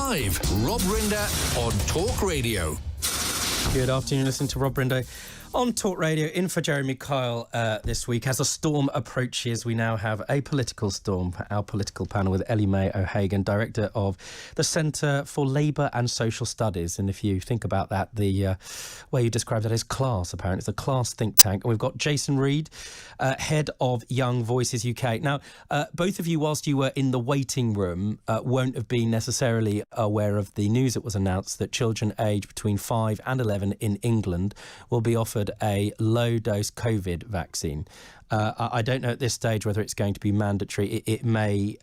Live, Rob Rinder on Talk Radio. Good afternoon, listening to Rob Rinder on Talk Radio. In for Jeremy Kyle this week. As a storm approaches, we now have a political storm, our political panel with Ellie Mae O'Hagan, Director of the Centre for Labour and Social Studies. And if you think about that, the way you describe that is class, apparently. It's a class think tank. And we've got Jason Reed, Head of Young Voices UK. Now, both of you, whilst you were in the waiting room, won't have been necessarily aware of the news that was announced that children aged between 5 and 11 in England will be offered a low-dose COVID vaccine. I don't know at this stage whether it's going to be mandatory. It may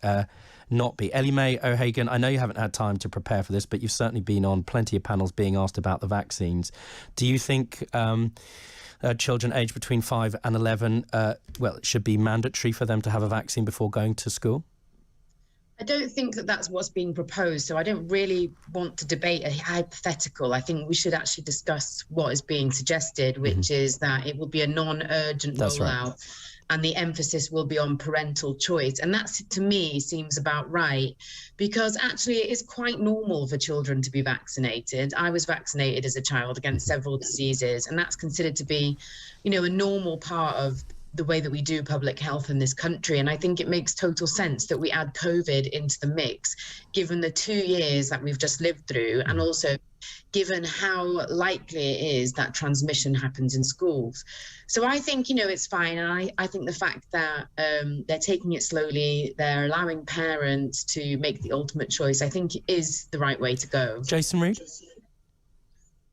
not be. Ellie Mae O'Hagan, I know you haven't had time to prepare for this, but you've certainly been on plenty of panels being asked about the vaccines. Do you think children aged between 5 and 11, it should be mandatory for them to have a vaccine before going to school? I don't think that that's what's being proposed, so I don't really want to debate a hypothetical. I think we should actually discuss what is being suggested, which is that it will be a non-urgent rollout, right, and the emphasis will be on parental choice. And that, to me, seems about right, because actually it is quite normal for children to be vaccinated. I was vaccinated as a child against several diseases, and that's considered to be, a normal part of the way that we do public health in this country. And I think it makes total sense that we add COVID into the mix, given the 2 years that we've just lived through, and also given how likely it is that transmission happens in schools. So I think, it's fine. And I think the fact that they're taking it slowly, they're allowing parents to make the ultimate choice, I think is the right way to go. Jason Reed?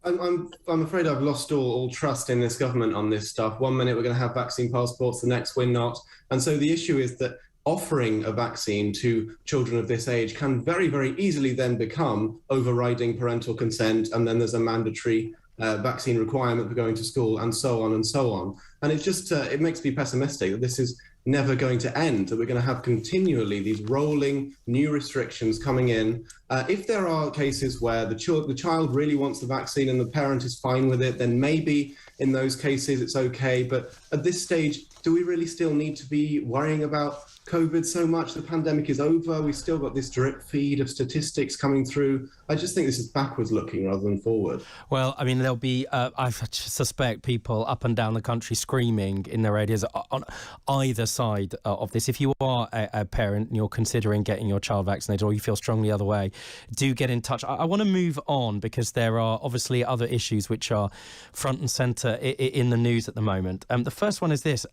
I'm afraid I've lost all trust in this government on this stuff. 1 minute we're going to have vaccine passports, the next we're not. And so the issue is that offering a vaccine to children of this age can very, very easily then become overriding parental consent, and then there's a mandatory vaccine requirement for going to school, and so on and so on. And it just it makes me pessimistic that this is never going to end, that we're going to have continually these rolling new restrictions coming in. If there are cases where the child really wants the vaccine and the parent is fine with it, then maybe in those cases it's okay. But at this stage, do we really still need to be worrying about COVID so much? The pandemic is over. We've still got this drip feed of statistics coming through. I just think this is backwards looking rather than forward. Well, I mean, there'll be, I suspect, people up and down the country screaming in their radios on either side of this. If you are a parent and you're considering getting your child vaccinated, or you feel strongly the other way, do get in touch. I want to move on, because there are obviously other issues which are front and centre in the news at the moment. The first one is this.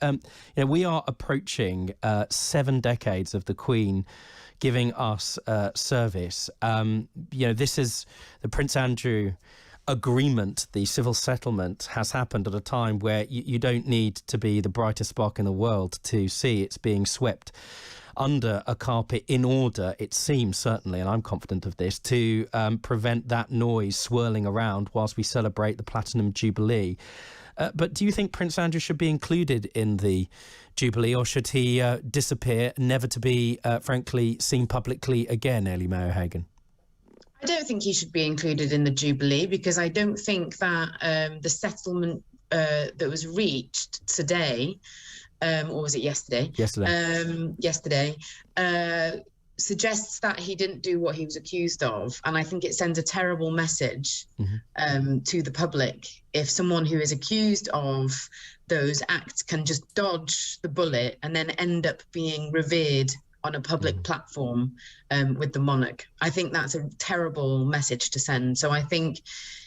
We are approaching 7 decades of the Queen giving us service. This is the Prince Andrew agreement. The civil settlement has happened at a time where you don't need to be the brightest spark in the world to see it's being swept under a carpet in order, it seems, certainly, and I'm confident of this, to prevent that noise swirling around whilst we celebrate the Platinum Jubilee. But do you think Prince Andrew should be included in the Jubilee, or should he disappear, never to be, frankly, seen publicly again, Ellie Mae O'Hagan? I don't think he should be included in the Jubilee, because I don't think that the settlement that was reached today, or was it yesterday? Yesterday, suggests that he didn't do what he was accused of. And I think it sends a terrible message to the public if someone who is accused of those acts can just dodge the bullet and then end up being revered on a public platform with the monarch. I think that's a terrible message to send. So I think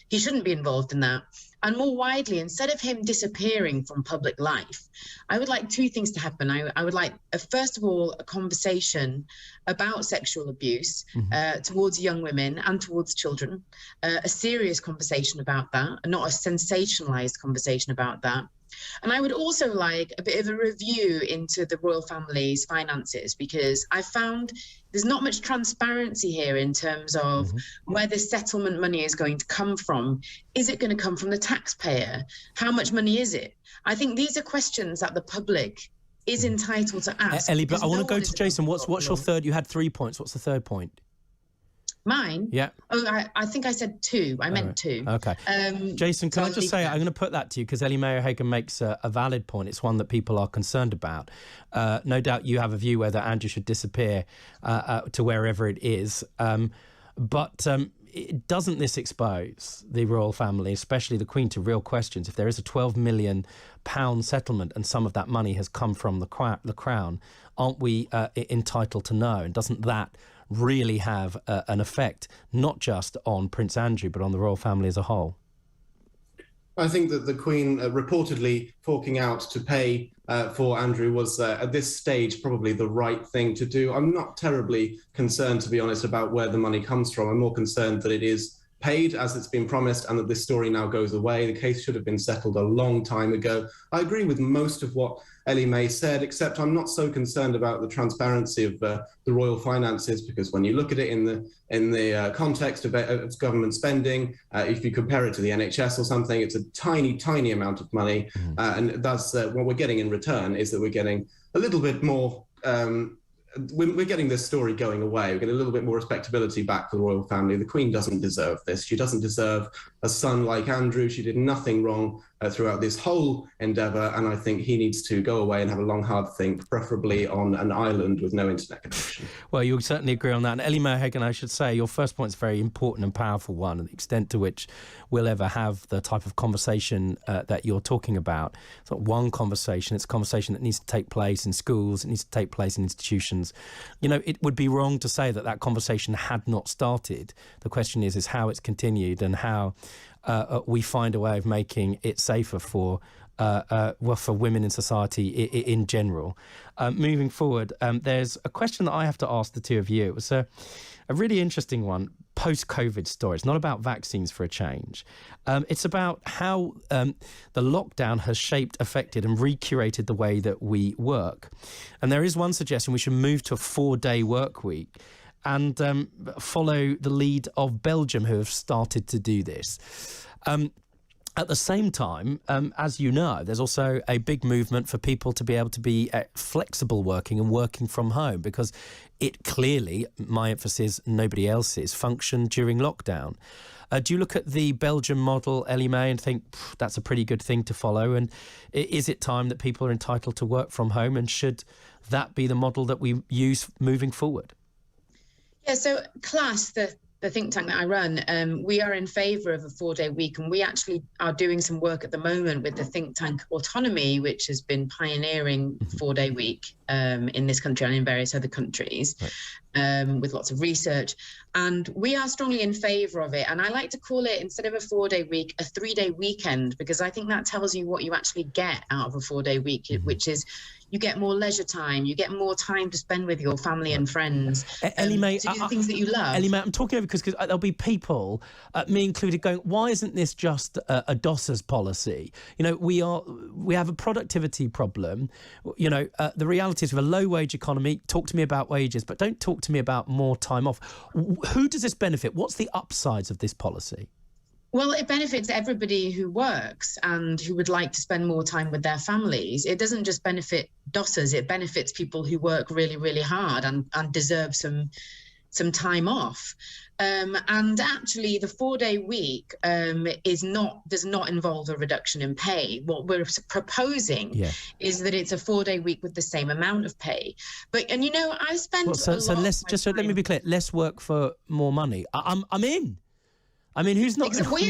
he shouldn't be involved in that. And more widely, instead of him disappearing from public life, I would like 2 things to happen. I would like, first of all, a conversation about sexual abuse towards young women and towards children, a serious conversation about that, and not a sensationalized conversation about that. And I would also like a bit of a review into the royal family's finances, because I found there's not much transparency here in terms of where the settlement money is going to come from. Is it going to come from the taxpayer? How much money is it? I think these are questions that the public is entitled to ask. Ellie, but I want to go to Jason. What's your third? You had 3 points. What's the third point? Mine? Yeah. Oh, I think I said 2. I meant 2. Okay. Jason, can I just say, I'm going to put that to you because Ellie Mae O'Hagan makes a valid point. It's one that people are concerned about. No doubt you have a view whether Andrew should disappear to wherever it is. But doesn't this expose the royal family, especially the Queen, to real questions? If there is a £12 million settlement and some of that money has come from the Crown, aren't we entitled to know? And doesn't that really have an effect, not just on Prince Andrew, but on the royal family as a whole? I think that the Queen reportedly forking out to pay for Andrew was, at this stage, probably the right thing to do. I'm not terribly concerned, to be honest, about where the money comes from. I'm more concerned that it is paid as it's been promised and that this story now goes away. The case should have been settled a long time ago. I agree with most of what Ellie Mae said, except I'm not so concerned about the transparency of the royal finances, because when you look at it in the context of government spending, if you compare it to the NHS or something, it's a tiny, tiny amount of money. And that's what we're getting in return, is that we're getting a little bit more we're getting this story going away. We're getting a little bit more respectability back for the royal family. The Queen doesn't deserve this. She doesn't deserve a son like Andrew. She did nothing wrong throughout this whole endeavour, and I think he needs to go away and have a long, hard think, preferably on an island with no internet connection. Well, you'll certainly agree on that. And Ellie Mae O'Hagan, I should say, your first point is a very important and powerful one, and the extent to which we'll ever have the type of conversation that you're talking about. It's not one conversation, it's a conversation that needs to take place in schools, it needs to take place in institutions. You know, it would be wrong to say that conversation had not started. The question is how it's continued and how we find a way of making it safer for women in society in general. Moving forward, there's a question that I have to ask the two of you. It was a really interesting one, post-COVID story. It's not about vaccines for a change. It's about how the lockdown has shaped, affected and recurated the way that we work. And there is one suggestion: we should move to a 4-day work week and follow the lead of Belgium, who have started to do this. At the same time, as you know, there's also a big movement for people to be able to be flexible working and working from home, because it clearly, my emphasis, nobody else's, functioned during lockdown. Do you look at the Belgian model, Ellie Mae, and think that's a pretty good thing to follow? And is it time that people are entitled to work from home, and should that be the model that we use moving forward? Yeah, so CLASS, the think tank that I run, we are in favour of a 4-day week, and we actually are doing some work at the moment with the think tank Autonomy, which has been pioneering 4-day week in this country and in various other countries, with lots of research. And we are strongly in favour of it. And I like to call it, instead of a 4-day week, a 3-day weekend, because I think that tells you what you actually get out of a 4-day week, which is you get more leisure time, you get more time to spend with your family and friends, Ellie Mae, to do the things that you love. Ellie Mae, I'm talking over because there'll be people, me included, going, why isn't this just a DOS's policy? You know, we have a productivity problem. You know, the reality is, we have a low-wage economy. Talk to me about wages, but don't talk to me about more time off. Who does this benefit? What's the upsides of this policy? Well, it benefits everybody who works and who would like to spend more time with their families. It doesn't just benefit DOSers, it benefits people who work really, really hard and deserve some time off. And actually, the 4-day week does not involve a reduction in pay. What we're proposing is that it's a 4-day week with the same amount of pay. And you know, I spent let me be clear. Less work for more money. I'm in. I mean, who's not?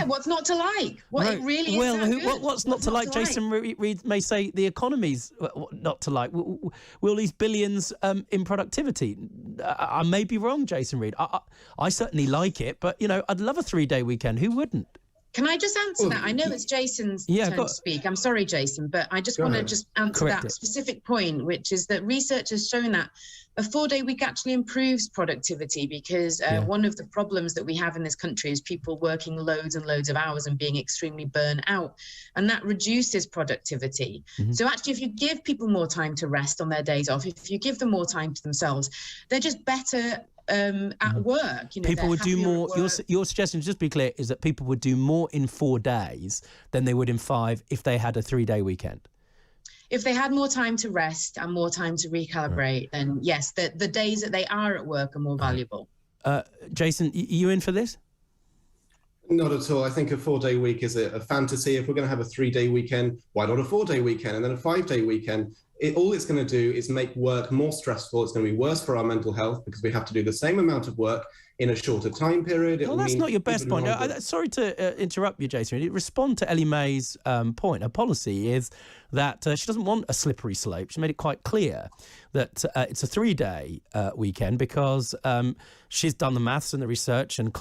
What's not to like? It really is. Well, what's not to like? Jason Reed may say the economy's not to like. Will these billions in productivity? I may be wrong, Jason Reed. I certainly like it, but you know, I'd love a 3-day weekend. Who wouldn't? Can I just answer that? I know it's Jason's turn to speak. I'm sorry, Jason, but I just want to just answer that specific point, which is that research has shown that a 4-day week actually improves productivity, because one of the problems that we have in this country is people working loads and loads of hours and being extremely burnt out, and that reduces productivity. So actually, if you give people more time to rest on their days off, if you give them more time to themselves, they're just better at work. You know, people would do more. Your suggestion, just to be clear, is that people would do more in 4 days than they would in 5 if they had a 3-day weekend. If they had more time to rest and more time to recalibrate, then yes, the days that they are at work are more valuable. Jason, you in for this? Not at all. I think a 4-day week is a fantasy. If we're going to have a 3-day weekend, why not a 4-day weekend and then a 5-day weekend? all it's going to do is make work more stressful. It's going to be worse for our mental health because we have to do the same amount of work in a shorter time period. Well, that's not your best point. Sorry to interrupt you, Jason. Respond to Ellie Mae's point. Her policy is that she doesn't want a slippery slope. She made it quite clear that it's a 3-day weekend because she's done the maths and the research, and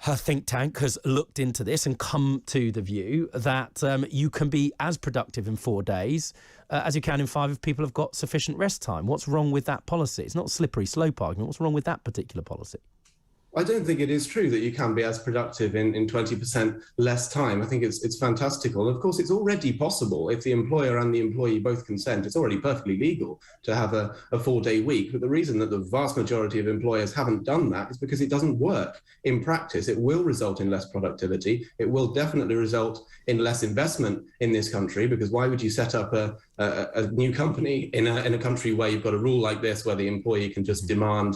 her think tank has looked into this and come to the view that you can be as productive in 4 days as you can in 5 if people have got sufficient rest time. What's wrong with that policy? It's not a slippery slope argument. What's wrong with that particular policy? I don't think it is true that you can be as productive in 20% less time. I think it's fantastical. Of course, it's already possible if the employer and the employee both consent. It's already perfectly legal to have a 4-day week. But the reason that the vast majority of employers haven't done that is because it doesn't work in practice. It will result in less productivity. It will definitely result in less investment in this country, because why would you set up a new company in a country where you've got a rule like this, where the employee can just demand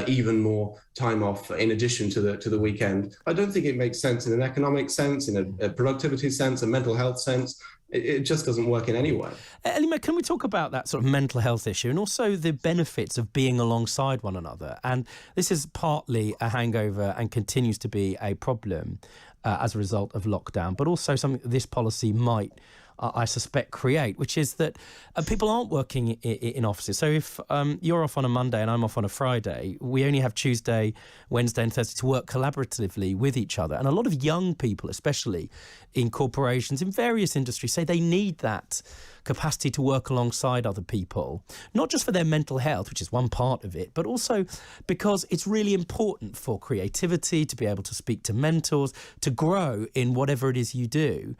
even more time off in addition to the weekend? I don't think it makes sense in an economic sense, in a productivity sense, a mental health sense. It just doesn't work in any way. Ellie Mae, can we talk about that sort of mental health issue and also the benefits of being alongside one another? And this is partly a hangover and continues to be a problem as a result of lockdown, but also something this policy might, I suspect, create, which is that people aren't working in offices. So if you're off on a Monday and I'm off on a Friday, we only have Tuesday, Wednesday and Thursday to work collaboratively with each other. And a lot of young people, especially in corporations, in various industries, say they need that capacity to work alongside other people, not just for their mental health, which is one part of it, but also because it's really important for creativity, to be able to speak to mentors, to grow in whatever it is you do,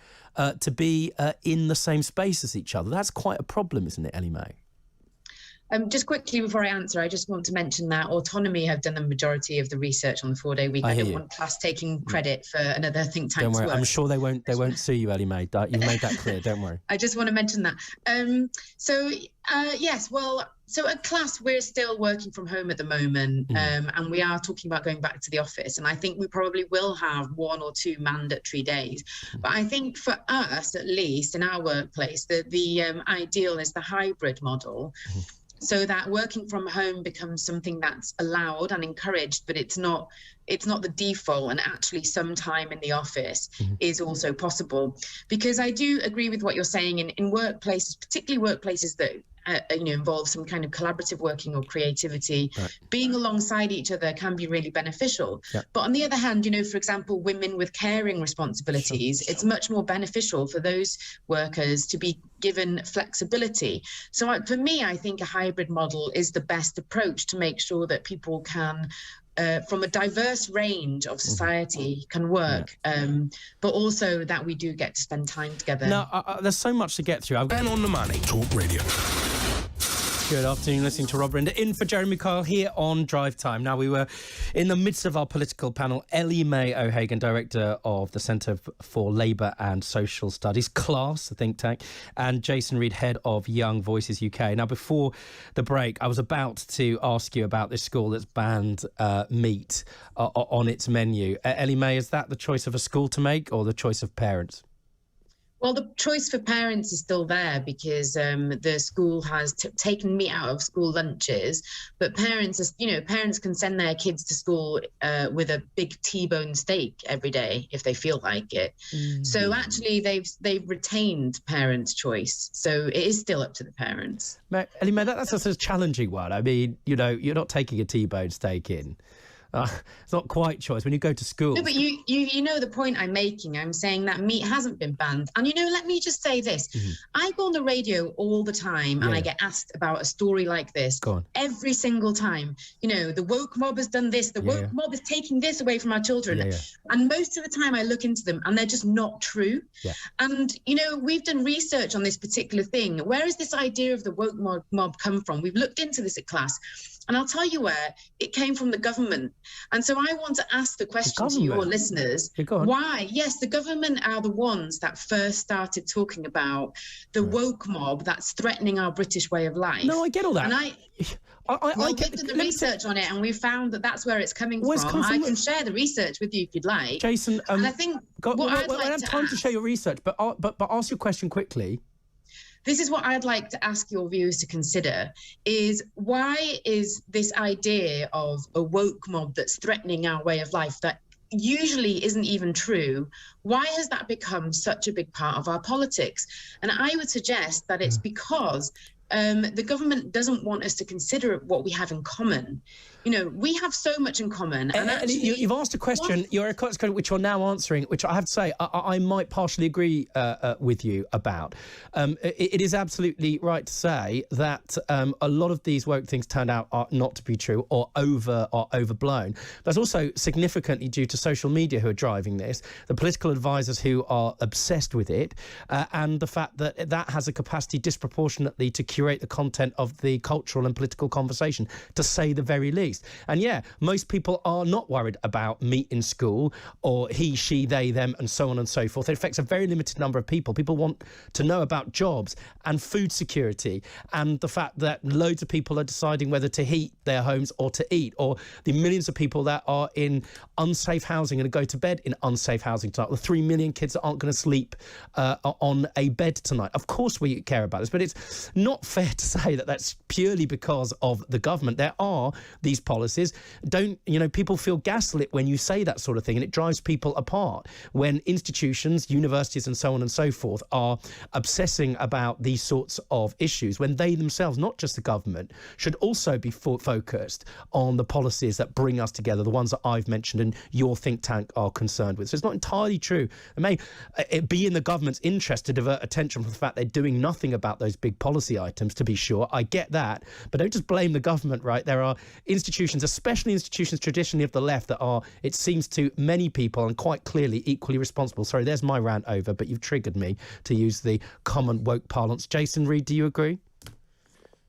to be in the same space as each other. That's quite a problem, isn't it, Ellie Mae? Just quickly before I answer, I just want to mention that Autonomy have done the majority of the research on the 4-day week. I don't want class taking credit for another think tank's work. Don't worry, I'm sure they won't sue you, Ellie Mae. You've made that clear, don't worry. I just want to mention that. So at class, we're still working from home at the moment, and we are talking about going back to the office. And I think we probably will have 1 or 2 mandatory days. But I think for us, at least in our workplace, the ideal is the hybrid model. So that working from home becomes something that's allowed and encouraged, but it's not the default, and actually some time in the office is also possible. Because I do agree with what you're saying in workplaces, particularly workplaces that involve some kind of collaborative working or creativity. Right. Being alongside each other can be really beneficial. Yep. But on the other hand, for example, women with caring responsibilities, it's much more beneficial for those workers to be given flexibility. So for me, I think a hybrid model is the best approach to make sure that people can from a diverse range of society can work, but also that we do get to spend time together. Now, there's so much to get through. And on the money, Talk Radio. Good afternoon, listening to Rob Rinder, in for Jeremy Kyle here on Drive Time. Now, we were in the midst of our political panel. Ellie Mae O'Hagan, Director of the Centre for Labour and Social Studies, CLASS, the think tank, and Jason Reed, Head of Young Voices UK. Now, before the break, I was about to ask you about this school that's banned meat on its menu. Ellie Mae, is that the choice of a school to make or the choice of parents? Well, the choice for parents is still there because the school has taken meat out of school lunches, but parents can send their kids to school with a big T-bone steak every day if they feel like it. So actually, they've retained parents' choice. So it is still up to the parents. Ellie Mae, that's a challenging one. I mean, you're not taking a T-bone steak in. It's not quite choice when you go to school. No, but you know the point I'm making. I'm saying that meat hasn't been banned. And let me just say this. I go on the radio all the time and I get asked about a story like this every single time. The woke mob has done this. The woke mob is taking this away from our children. And most of the time I look into them and they're just not true. And, we've done research on this particular thing. Where has this idea of the woke mob come from? We've looked into this at class. And I'll tell you where it came from: the government. And so I want to ask the question to your listeners, why? Yes, the government are the ones that first started talking about the woke mob that's threatening our British way of life. No, I get all that. And I did the research on it, and we found that that's where it's coming from. I can share the research with you if you'd like. Jason, and I think I don't have time to share your research, but ask your question quickly. this is what I'd like to ask your viewers to consider, is why is this idea of a woke mob that's threatening our way of life that usually isn't even true, why has that become such a big part of our politics? And I would suggest that it's because the government doesn't want us to consider what we have in common. You know, we have so much in common. And actually, you've asked a question, which you're now answering, which I have to say I might partially agree with you about. It is absolutely right to say that a lot of these woke things turned out are not to be true or overblown. That's also significantly due to social media who are driving this, the political advisors who are obsessed with it, and the fact that that has a capacity disproportionately to curate the content of the cultural and political conversation, to say the very least. And yeah, most people are not worried about meat in school or he, she, they, them, and so on and so forth. It affects a very limited number of people. People want to know about jobs and food security and the fact that loads of people are deciding whether to heat their homes or to eat, or the millions of people that are in unsafe housing and go to bed in unsafe housing tonight, the 3 million kids that aren't going to sleep on a bed tonight. Of course we care about this, but it's not fair to say that that's purely because of the government. There are these policies. People feel gaslit when you say that sort of thing, and it drives people apart when institutions, universities and so on and so forth are obsessing about these sorts of issues, when they themselves, not just the government, should also be focused on the policies that bring us together, the ones that I've mentioned and your think tank are concerned with. So it's not entirely true. It may be in the government's interest to divert attention from the fact they're doing nothing about those big policy items, to be sure. I get that, but don't just blame the government, right? There are institutions, especially institutions traditionally of the left, that are, it seems to many people, and quite clearly equally responsible. Sorry, there's my rant over, but you've triggered me to use the common woke parlance. Jason Reed, do you agree?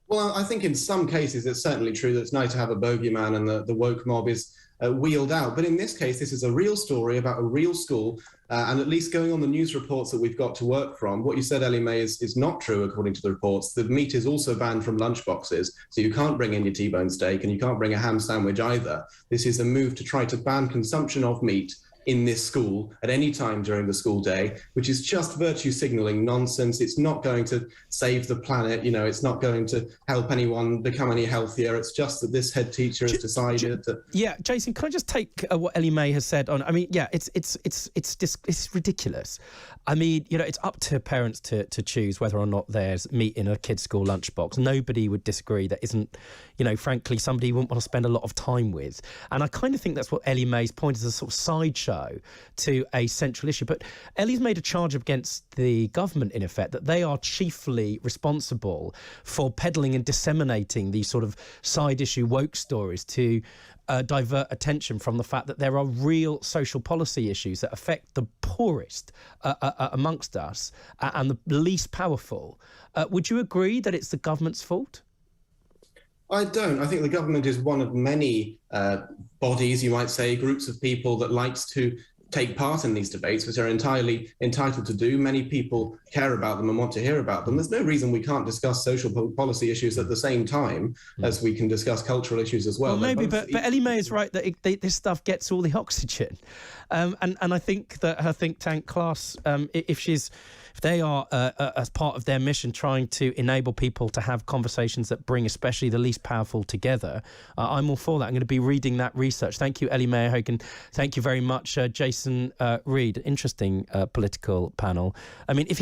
Well, I think in some cases it's certainly true that it's nice to have a bogeyman and the woke mob is wheeled out. But in this case, this is a real story about a real school, and at least going on the news reports that we've got to work from, what you said, Ellie Mae, is not true according to the reports. The meat is also banned from lunchboxes, so you can't bring in your T-bone steak and you can't bring a ham sandwich either. This is a move to try to ban consumption of meat in this school at any time during the school day, which is just virtue signaling nonsense. It's not going to save the planet. It's not going to help anyone become any healthier. It's just that this head teacher has decided that. Yeah, Jason, can I just take what Ellie Mae has said on? I mean, yeah, it's ridiculous. I mean, it's up to parents to choose whether or not there's meat in a kid's school lunchbox. Nobody would disagree. That isn't, frankly, somebody you wouldn't want to spend a lot of time with. And I kind of think that's what Ellie Mae's point is, a sort of sideshow to a central issue. But Ellie's made a charge against the government, in effect, that they are chiefly responsible for peddling and disseminating these sort of side issue woke stories to divert attention from the fact that there are real social policy issues that affect the poorest amongst us and the least powerful. Would you agree that it's the government's fault? I don't. I think the government is one of many bodies, you might say, groups of people that likes to take part in these debates, which are entirely entitled to do. Many people care about them and want to hear about them. There's no reason we can't discuss social policy issues at the same time as we can discuss cultural issues as well. Maybe, but Ellie Mae is right that this stuff gets all the oxygen. And I think that her think tank class, if they are, as part of their mission, trying to enable people to have conversations that bring especially the least powerful together, I'm all for that. I'm going to be reading that research. Thank you, Ellie Mae O'Hagan. Thank you very much, Jason Reed. Interesting political panel. I mean, if